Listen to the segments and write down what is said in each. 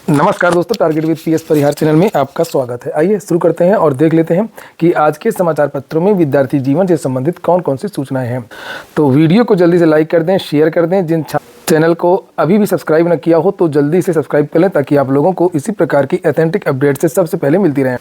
नमस्कार दोस्तों, target with PS Parihar channel में आपका स्वागत है। आइए शुरू करते हैं और देख लेते हैं कि आज के समाचार पत्रों में विद्यार्थी जीवन से संबंधित कौन कौन सी सूचनाएं हैं। तो वीडियो को जल्दी से लाइक कर दें, शेयर कर दें। जिन चैनल को अभी भी सब्सक्राइब न किया हो तो जल्दी से सब्सक्राइब कर लें ताकि आप लोगों को इसी प्रकार की ऑथेंटिक अपडेट से सबसे पहले मिलती रहें।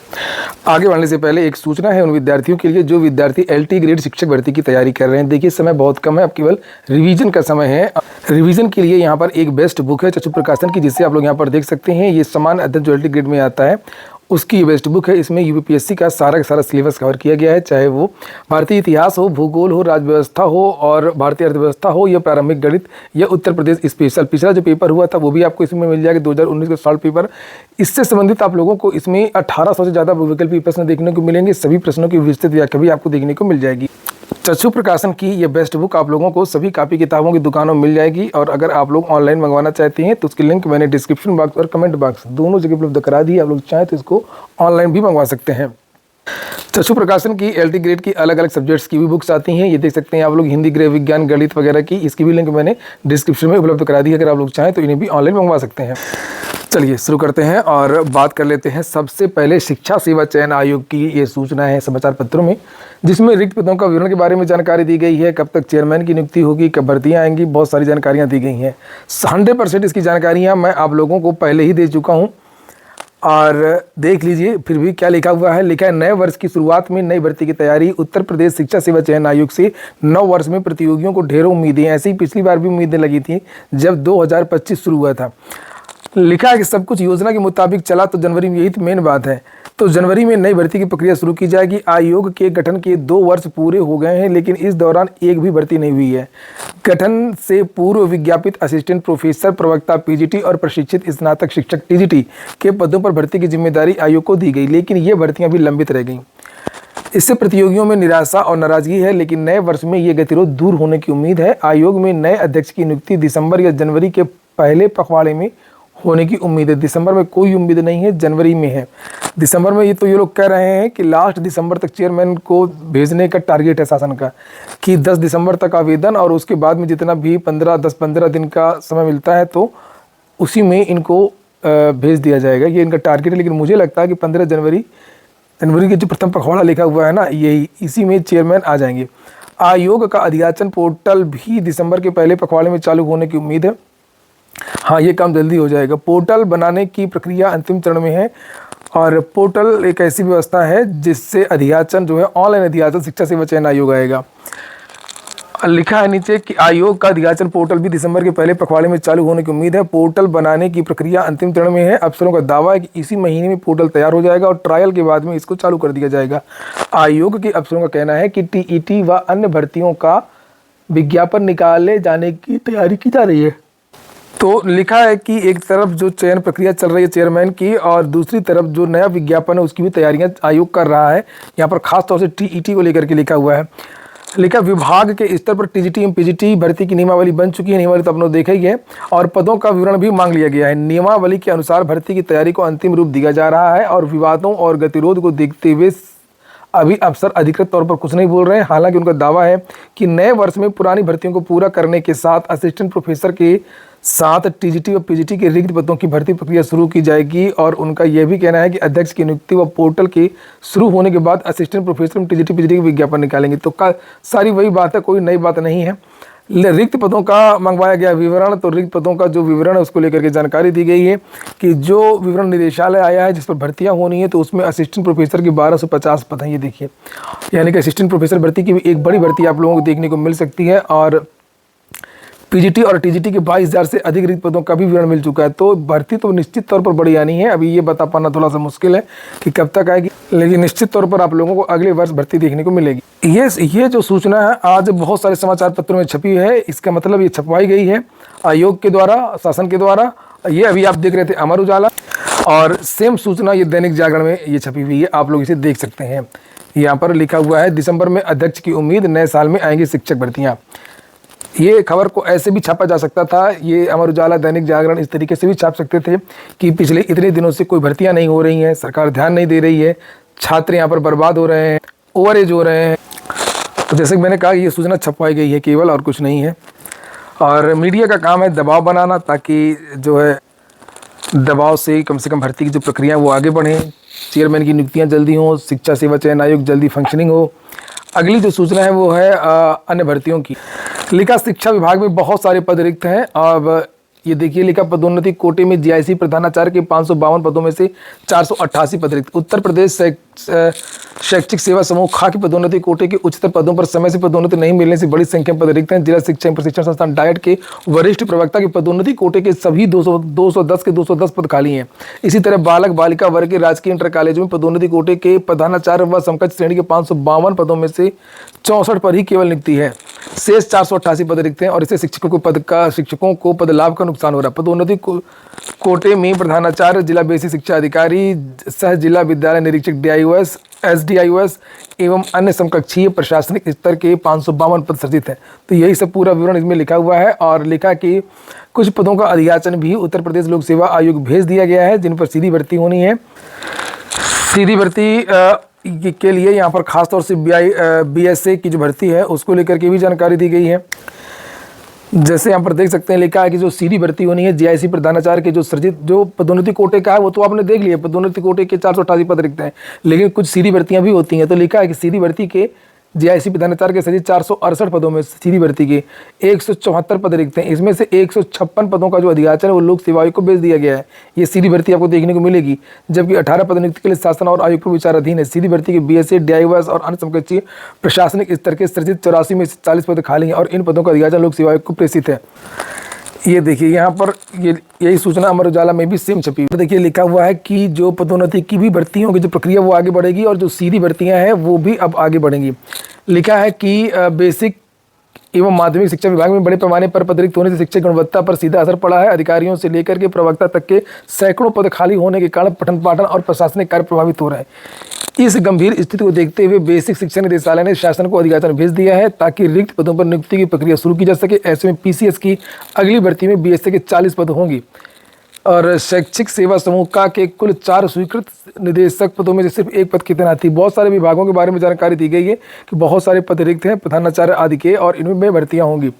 आगे बढ़ने से पहले एक सूचना है उन विद्यार्थियों के लिए जो विद्यार्थी LT ग्रेड शिक्षक भर्ती की तैयारी कर रहे हैं। देखिए, समय बहुत कम है, अब केवल रिवीजन का समय है। रिवीजन के लिए यहाँ पर एक बेस्ट बुक है चक्षु प्रकाशन की, जिससे आप लोग यहाँ पर देख सकते हैं। ये समान अध्ययन जो LT ग्रेड में आता है उसकी ये बेस्ट बुक है। इसमें यूपीएससी का सारा सिलेबस कवर किया गया है, चाहे वो भारतीय इतिहास हो, भूगोल हो, राज्य व्यवस्था हो और भारतीय अर्थव्यवस्था हो या प्रारंभिक गणित या उत्तर प्रदेश स्पेशल। पिछला जो पेपर हुआ था वो भी आपको इसमें मिल जाएगा, 2019 का सॉल्व पेपर। इससे संबंधित आप लोगों को इसमें 1800 से ज़्यादा वैकल्पिक प्रश्न देखने को मिलेंगे। सभी प्रश्नों की विस्तृत व्याख्या भी आपको देखने को मिल जाएगी। चक्षु प्रकाशन की ये बेस्ट बुक आप लोगों को सभी कापी किताबों की दुकानों में मिल जाएगी। और अगर आप लोग ऑनलाइन मंगवाना चाहते हैं तो उसकी लिंक मैंने डिस्क्रिप्शन बॉक्स और कमेंट बॉक्स दोनों जगह उपलब्ध करा दी। आप लोग चाहें तो इसको ऑनलाइन भी मंगवा सकते हैं। चक्षु प्रकाशन की LT ग्रेड की अलग अलग सब्जेक्ट्स की भी बुक्स आती हैं, ये देख सकते हैं आप लोग। हिंदी, गृह विज्ञान, गणित वगैरह की इसकी भी लिंक मैंने डिस्क्रिप्शन में उपलब्ध करा दी है। अगर आप लोग चाहें तो इन्हें भी ऑनलाइन मंगवा सकते हैं। चलिए शुरू करते हैं और बात कर लेते हैं। सबसे पहले शिक्षा सेवा चयन आयोग की ये सूचना है समाचार पत्रों में, जिसमें रिक्त पदों का विवरण के बारे में जानकारी दी गई है। कब तक चेयरमैन की नियुक्ति होगी, कब भर्तियां आएंगी, बहुत सारी जानकारियां दी गई हैं। 100% इसकी जानकारियां मैं आप लोगों को पहले ही दे चुका हूं। और देख लीजिए फिर भी क्या लिखा हुआ है। लिखा है, नए वर्ष की शुरुआत में नई भर्ती की तैयारी। उत्तर प्रदेश शिक्षा सेवा चयन आयोग से नव वर्ष में प्रतियोगियों को ढेरों उम्मीदें। ऐसे ही पिछली बार भी उम्मीदें लगी थी जब 2025 शुरू हुआ था। लिखा है कि सब कुछ योजना के मुताबिक चला तो जनवरी में, यही तो मेन बात है, तो जनवरी में नई भर्ती की प्रक्रिया शुरू की जाएगी। आयोग के गठन के 2 वर्ष पूरे हो गए हैं, लेकिन इस दौरान एक भी भर्ती नहीं हुई है। गठन से पूर्व विज्ञापित असिस्टेंट प्रोफेसर, प्रवक्ता PGT और प्रशिक्षित स्नातक शिक्षक TGT के पदों पर भर्ती की जिम्मेदारी आयोग को दी गई, लेकिन ये भर्तियां भी लंबित रह गईं। इससे प्रतियोगियों में निराशा और नाराजगी है, लेकिन नए वर्ष में ये गतिरोध दूर होने की उम्मीद है। आयोग में नए अध्यक्ष की नियुक्ति दिसंबर या जनवरी के पहले पखवाड़े में होने की उम्मीद है। दिसंबर में कोई उम्मीद नहीं है, जनवरी में है। दिसंबर में ये तो ये लोग कह रहे हैं कि लास्ट दिसंबर तक चेयरमैन को भेजने का टारगेट है शासन का, कि 10 दिसंबर तक आवेदन और उसके बाद में जितना भी 10-15 दिन का समय मिलता है तो उसी में इनको भेज दिया जाएगा। ये इनका टारगेट है। लेकिन मुझे लगता है कि 15 जनवरी के जो प्रथम पखवाड़ा लिखा हुआ है ना, यही इसी में चेयरमैन आ जाएंगे। आयोग का अध्याचन पोर्टल भी दिसंबर के पहले पखवाड़े में चालू होने की उम्मीद है। हाँ, ये काम जल्दी हो जाएगा। पोर्टल बनाने की प्रक्रिया अंतिम चरण में है और पोर्टल एक ऐसी व्यवस्था है जिससे अध्याचन जो है, ऑनलाइन अध्याचन शिक्षा सेवा चयन आयोग आएगा। लिखा है नीचे कि आयोग का अध्याचन पोर्टल भी दिसंबर के पहले पखवाड़े में चालू होने की उम्मीद है। पोर्टल बनाने की प्रक्रिया अंतिम चरण में है। अफसरों का दावा है कि इसी महीने में पोर्टल तैयार हो जाएगा और ट्रायल के बाद में इसको चालू कर दिया जाएगा। आयोग के अफसरों का कहना है कि TET व अन्य भर्तियों का विज्ञापन निकाले जाने की तैयारी की जा रही है। तो लिखा है कि एक तरफ जो चयन प्रक्रिया चल रही है चेयरमैन की, और दूसरी तरफ जो नया विज्ञापन है उसकी भी तैयारियां आयोग कर रहा है। यहाँ पर खास तौर से TET को लेकर के लिखा हुआ है। लिखा, विभाग के स्तर पर TGT एवं PGT भर्ती की नियमावली बन चुकी है। नियमावली तो अपनों देखा ही है और पदों का विवरण भी मांग लिया गया है। नियमावली के अनुसार भर्ती की तैयारी को अंतिम रूप दिया जा रहा है और विवादों और गतिरोध को देखते हुए अभी अफसर अधिकृत तौर पर कुछ नहीं बोल रहे हैं। हालांकि उनका दावा है कि नए वर्ष में पुरानी भर्तियों को पूरा करने के साथ असिस्टेंट प्रोफेसर के साथ TGT और PGT के रिक्त पदों की भर्ती प्रक्रिया शुरू की जाएगी। और उनका यह भी कहना है कि अध्यक्ष की नियुक्ति व पोर्टल के शुरू होने के बाद असिस्टेंट प्रोफेसर में TGT PGT के विज्ञापन निकालेंगे। तो सारी वही बात है, कोई नई बात नहीं है। रिक्त पदों का मंगवाया गया विवरण, तो रिक्त पदों का जो विवरण है उसको लेकर के जानकारी दी गई है कि जो विवरण निदेशालय आया है जिस पर भर्तियां होनी है, तो उसमें असिस्टेंट प्रोफेसर की 1250 पद हैं। ये देखिए, यानी कि असिस्टेंट प्रोफेसर भर्ती की भी एक बड़ी भर्ती आप लोगों को देखने को मिल सकती है। और PGT और TGT के 22,000 से अधिक रिक्त पदों का भी विवरण मिल चुका है। तो भर्ती तो निश्चित तौर पर बड़ी आनी है। अभी ये बता पाना थोड़ा सा मुश्किल है कि कब तक आएगी, लेकिन निश्चित तौर पर आप लोगों को अगले वर्ष भर्ती देखने को मिलेगी। ये जो सूचना है आज बहुत सारे समाचार पत्रों में छपी है। इसका मतलब ये छपवाई गई है आयोग के द्वारा, शासन के द्वारा। ये अभी आप देख रहे थे अमर उजाला, और सेम सूचना ये दैनिक जागरण में ये छपी हुई है, आप लोग इसे देख सकते हैं। यहाँ पर लिखा हुआ है, दिसंबर में अध्यक्ष की उम्मीद, नए साल में आएंगी शिक्षक भर्तियाँ। ये खबर को ऐसे भी छापा जा सकता था, ये अमर उजाला, दैनिक जागरण इस तरीके से भी छाप सकते थे कि पिछले इतने दिनों से कोई भर्तियां नहीं हो रही हैं, सरकार ध्यान नहीं दे रही है, छात्र यहाँ पर बर्बाद हो रहे हैं, ओवर एज हो रहे हैं। तो जैसे कि मैंने कहा, ये सूचना छपवाई गई है केवल, और कुछ नहीं है। और मीडिया का काम है दबाव बनाना, ताकि जो है दबाव से कम भर्ती की जो प्रक्रिया है वो आगे बढ़े, चेयरमैन की नियुक्तियां जल्दी हों, शिक्षा सेवा चयन आयोग जल्दी फंक्शनिंग हो। अगली जो सूचना है वो है अन्य भर्तियों की। लिखा शिक्षा विभाग में बहुत सारे पद रिक्त हैं। अब ये देखिए, लिखा पदोन्नति कोटे में जीआईसी प्रधानाचार्य के 552 पदों में से 488 पद रिक्त। उत्तर प्रदेश शैक्षिक सेवा समूह खा की पदोन्नति कोटे के उच्चतर पदों पर समय से पदोन्नति नहीं मिलने से बड़ी संख्या में पद रिक्त हैं। जिला शिक्षा एवं प्रशिक्षण संस्थान डायट के वरिष्ठ प्रवक्ता की पदोन्नति कोटे के सभी 210 के 210 पद खाली हैं। इसी तरह बालक बालिका वर्ग के राजकीय इंटर कॉलेजों में पदोन्नति कोटे के प्रधानाचार्य व समकक्ष श्रेणी के 552 पदों में से 64 पर ही केवल नियुक्ति है। शेष 488 पद रिक्त हैं और इससे शिक्षकों को पद लाभ का नुकसान हो रहा है। पदोन्नति कोटे में प्रधानाचार्य, जिला बेसिक शिक्षा अधिकारी, सह जिला विद्यालय निरीक्षक DIOS, SDIOS एवं अन्य समकक्षीय प्रशासनिक स्तर के 552 पद सृजित हैं। तो यही सब पूरा विवरण इसमें लिखा हुआ है। और लिखा कि कुछ पदों का अधियाचन भी उत्तर प्रदेश लोक सेवा आयोग भेज दिया गया है, जिन पर सीधी भर्ती होनी है। सीधी भर्ती के लिए यहाँ पर खासतौर से BSA की जो भर्ती है उसको लेकर के भी जानकारी दी गई है। जैसे यहाँ पर देख सकते हैं, लिखा है कि जो सीधी भर्ती होनी है जीआईसी प्रधानाचार्य के जो सृजित जो पदोन्नति कोटे का है वो तो आपने देख लिया, पदोन्नति कोटे के 488 पद रिक्त हैं, लेकिन कुछ सीधी भर्तियां भी होती हैं। तो लिखा है कि सीधी भर्ती के जीआईसी प्रधानाचार्य के सृजित 468 पदों में सीधी भर्ती के 174 पद रिक्त हैं। इसमें से 156 पदों का जो अधियाचन है वो लोक सेवा आयोग को भेज दिया गया है। ये सीधी भर्ती आपको देखने को मिलेगी, जबकि 18 पद नियुक्ति के लिए शासन और आयोग पर विचाराधीन है। सीधी भर्ती के BSA, DIOS और अन्य समकक्षीय प्रशासनिक स्तर के सृजित 84 में से 40 पद खाली हैं और इन पदों का अधियाचन लोक सेवा आयोग को प्रेषित है। ये देखिए, यहाँ पर यही सूचना अमर उजाला में भी सेम छपी। देखिए, लिखा हुआ है कि जो पदोन्नति की भी भर्तियों की जो प्रक्रिया वो आगे बढ़ेगी और जो सीधी भर्तियां हैं वो भी अब आगे बढ़ेंगी। लिखा है कि बेसिक एवं माध्यमिक शिक्षा विभाग में बड़े पैमाने पर पद रिक्त होने से शिक्षा गुणवत्ता पर सीधा असर पड़ा है। अधिकारियों से लेकर के प्रवक्ता तक के सैकड़ों पद खाली होने के कारण पठन पाठन और प्रशासनिक कार्य प्रभावित हो रहे हैं। इस गंभीर स्थिति को देखते हुए बेसिक शिक्षा निदेशालय ने शासन को अधियाचन भेज दिया है ताकि रिक्त पदों पर नियुक्ति की प्रक्रिया शुरू की जा सके। ऐसे में PCS की अगली भर्ती में BSA के 40 पद होंगी और शैक्षिक सेवा समूह का के कुल 4 स्वीकृत निदेशक पदों में से सिर्फ 1 पद की तैनाती। बहुत सारे विभागों के बारे में जानकारी दी गई है कि बहुत सारे पद रिक्त हैं प्रधानाचार्य आदि के और इनमें भर्तियां होंगी।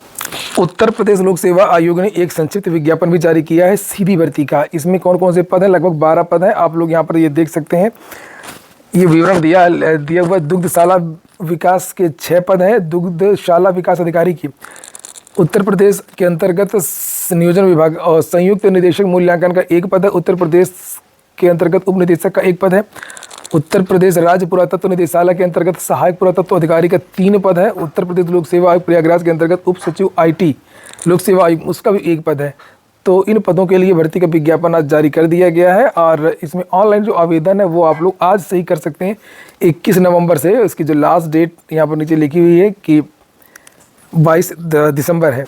उत्तर प्रदेश लोक सेवा आयोग ने एक संक्षिप्त विज्ञापन भी जारी किया है सीधी भर्ती का। इसमें कौन कौन से पद हैं? लगभग 12 पद हैं। आप लोग यहाँ पर ये देख सकते हैं, ये विवरण दिया हुआ। दुग्धशाला विकास के 6 पद हैं। दुग्धशाला विकास अधिकारी की उत्तर प्रदेश के अंतर्गत नियोजन विभाग और संयुक्त निदेशक मूल्यांकन का 1 पद है। उत्तर प्रदेश के अंतर्गत उप निदेशक का 1 पद है। उत्तर प्रदेश राज्य पुरातत्व निदेशालय के अंतर्गत सहायक पुरातत्व अधिकारी का 3 पद है। उत्तर प्रदेश लोक सेवा आयोग प्रयागराज के अंतर्गत उप सचिव IT लोक सेवा आयोग उसका भी 1 पद है। तो इन पदों के लिए भर्ती का विज्ञापन आज जारी कर दिया गया है और इसमें ऑनलाइन जो आवेदन है वो आप लोग आज से ही कर सकते हैं 21 नवंबर से। इसकी जो लास्ट डेट यहाँ पर नीचे लिखी हुई है कि 22 दिसंबर है।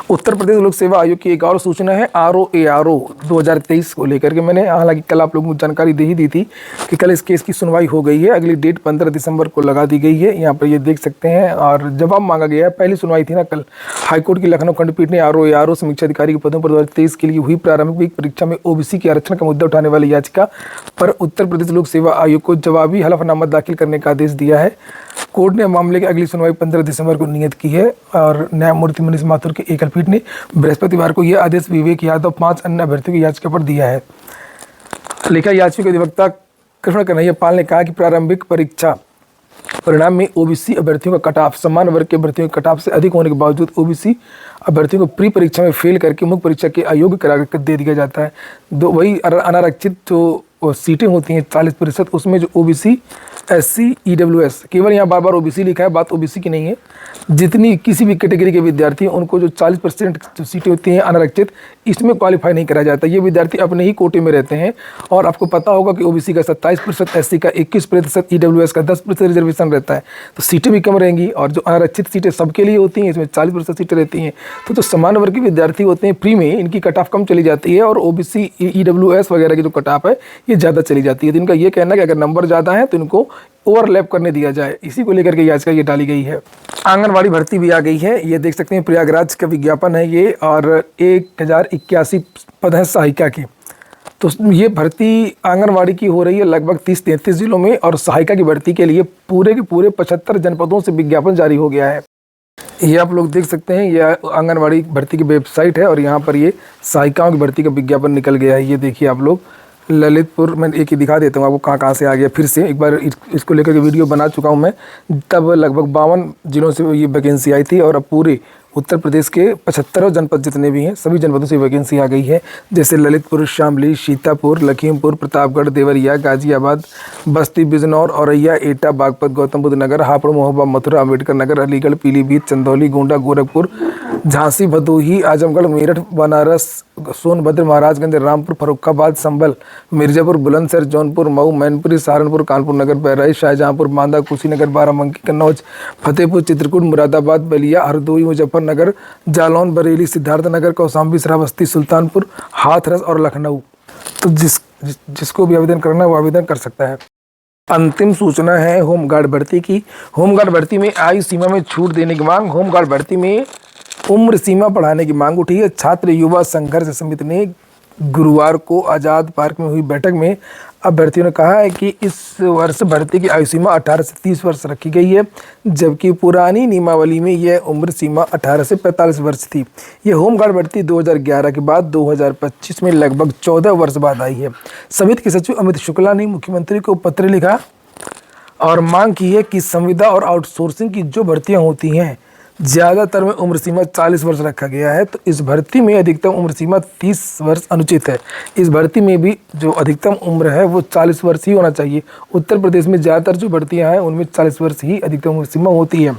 उत्तर प्रदेश लोक सेवा आयोग की एक और सूचना है ROARO 2023 को लेकर के। मैंने हालांकि कल आप लोगों को जानकारी दे ही दी थी कि कल इस केस की सुनवाई हो गई है। अगली डेट 15 दिसंबर को लगा दी गई है। यहाँ पर ये देख सकते हैं और जवाब मांगा गया है। पहली सुनवाई थी ना कल। हाईकोर्ट की लखनऊ खंडपीठ ने ROARO समीक्षा अधिकारी के पदों पर 2023 के लिए हुई प्रारंभिक परीक्षा में OBC के आरक्षण का मुद्दा उठाने वाली याचिका पर उत्तर प्रदेश लोक सेवा आयोग को जवाबी हलफनामा दाखिल करने का आदेश दिया है। कोर्ट ने मामले की अगली सुनवाई 15 दिसंबर को नियत की है और न्यायमूर्ति मनीष माथुर के एकल पीठ ने बृहस्पतिवार को यह आदेश विवेक यादव 5 अन्य अभ्यर्थियों की याचिका पर दिया है। लिखा याचिका अधिवक्ता कृष्ण कन्हैया पाल ने कहा कि प्रारंभिक परीक्षा परिणाम में OBC अभ्यर्थियों का कटऑफ समान वर्ग के अभ्यर्थियों के कटऑफ से अधिक होने के बावजूद OBC अभ्यर्थियों को प्री परीक्षा में फेल करके मुख्य परीक्षा के अयोग्य करार दे दिया जाता है। वही अनारक्षित जो सीटें होती हैं 40%, उसमें जो OBC SC EWS, केवल यहाँ बार बार OBC लिखा है, बात OBC की नहीं है। जितनी किसी भी कैटेगरी के विद्यार्थी हैं उनको जो 40% जो सीटें होती हैं अनारक्षित, इसमें क्वालिफाई नहीं करा जाता। ये विद्यार्थी अपने ही कोटे में रहते हैं और आपको पता होगा कि OBC का 27%, SC का 21%, EWS का 10% रिजर्वेशन रहता है, तो सीटें भी कम रहेंगी। और जो अनारक्षित सीटें सबके लिए होती हैं इसमें 40% सीटें रहती हैं। तो जो समान वर्ग के विद्यार्थी होते हैं प्री में इनकी कट ऑफ कम चली जाती है और OBC EWS वगैरह की जो कट ऑफ है ये ज़्यादा चली जाती है। तो इनका ये कहना है कि अगर नंबर ज़्यादा है तो इनको ओवरलैप करने दिया जाए। इसी को लेकर के याचिका ये डाली गई है। आंगनवाड़ी भर्ती भी आ गई है। ये देख सकते हैं प्रयागराज का विज्ञापन है ये और 1081 पद है सहायिका के। तो ये भर्ती आंगनवाड़ी की हो रही है लगभग 30-33 जिलों में और सहायिका की भर्ती के लिए पूरे के पूरे 75 जनपदों से विज्ञापन जारी हो गया है। ये आप लोग देख सकते हैं, ये आंगनवाड़ी भर्ती की वेबसाइट है और यहाँ पर ये सहायिकाओं की भर्ती का विज्ञापन निकल गया है। ये देखिए आप लोग, ललितपुर, मैं एक ही दिखा देता हूँ आपको कहाँ से आ गया। फिर से एक बार इसको लेकर के वीडियो बना चुका हूँ मैं, तब लगभग 52 जिलों से ये वैकेंसी आई थी और अब पूरे उत्तर प्रदेश के 75 जनपद जितने भी हैं सभी जनपदों से वैकेंसी आ गई है। जैसे ललितपुर, शामली, सीतापुर, लखीमपुर, प्रतापगढ़, देवरिया, गाजियाबाद, बस्ती, बिजनौर, औरैया, एटा, बागपत, गौतम बुद्ध नगर, हापुड़, महोबा, मथुरा, अम्बेडकर नगर, अलीगढ़, पीलीभीत, चंदौली, गोंडा, गोरखपुर, झांसी, भदोही, आजमगढ़, मेरठ, बनारस, सोनभद्र, महाराजगंज, रामपुर, फर्रुखाबाद, संभल, मिर्जापुर, बुलंदशहर, जौनपुर, मऊ, मैनपुरी, सहारनपुर, कानपुर नगर, बहराइच, शाहजहांपुर, बांदा, कुशीनगर, बाराबंकी, कन्नौज, फतेहपुर, चित्रकूट, मुरादाबाद, बलिया, हरदोई, मुजफ्फरनगर, जालौन, बरेली, सिद्धार्थनगर, कौशाम्बी, श्रावस्ती, सुल्तानपुर, हाथरस और लखनऊ। तो जिसको भी आवेदन करना है वो आवेदन कर सकता है। अंतिम सूचना है होमगार्ड भर्ती की। होमगार्ड भर्ती में आयु सीमा में छूट देने की मांग। होमगार्ड भर्ती में उम्र सीमा बढ़ाने की मांग उठी है। छात्र युवा संघर्ष समिति ने गुरुवार को आज़ाद पार्क में हुई बैठक में अभ्यर्थियों ने कहा है कि इस वर्ष भर्ती की आयु सीमा 18 से 30 वर्ष रखी गई है, जबकि पुरानी नियमावली में यह उम्र सीमा 18 से 45 वर्ष थी। यह होमगार्ड भर्ती 2011 के बाद 2025 में लगभग 14 वर्ष बाद आई है। समिति के सचिव अमित शुक्ला ने मुख्यमंत्री को पत्र लिखा और मांग की है कि संविदा और आउटसोर्सिंग की जो भर्तियाँ होती हैं ज़्यादातर में उम्र सीमा 40 वर्ष रखा गया है, तो इस भर्ती में अधिकतम उम्र सीमा 30 वर्ष अनुचित है। इस भर्ती में भी जो अधिकतम उम्र है वो 40 वर्ष ही होना चाहिए। उत्तर प्रदेश में ज़्यादातर जो भर्तियां हैं उनमें 40 वर्ष ही अधिकतम उम्र सीमा होती है।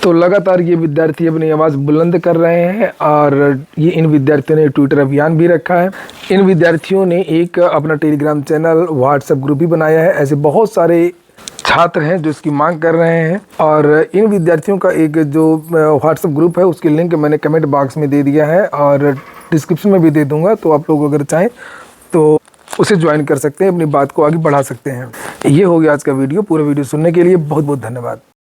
तो लगातार ये विद्यार्थी अपनी आवाज़ बुलंद कर रहे हैं और ये इन विद्यार्थियों ने ट्विटर अभियान भी रखा है। इन विद्यार्थियों ने एक अपना टेलीग्राम चैनल, व्हाट्सएप ग्रुप भी बनाया है। ऐसे बहुत सारे छात्र हैं जो इसकी मांग कर रहे हैं और इन विद्यार्थियों का एक जो व्हाट्सएप ग्रुप है उसकी लिंक मैंने कमेंट बॉक्स में दे दिया है और डिस्क्रिप्शन में भी दे दूंगा, तो आप लोग अगर चाहें तो उसे ज्वाइन कर सकते हैं, अपनी बात को आगे बढ़ा सकते हैं। ये हो गया आज का वीडियो। पूरा वीडियो सुनने के लिए बहुत बहुत धन्यवाद।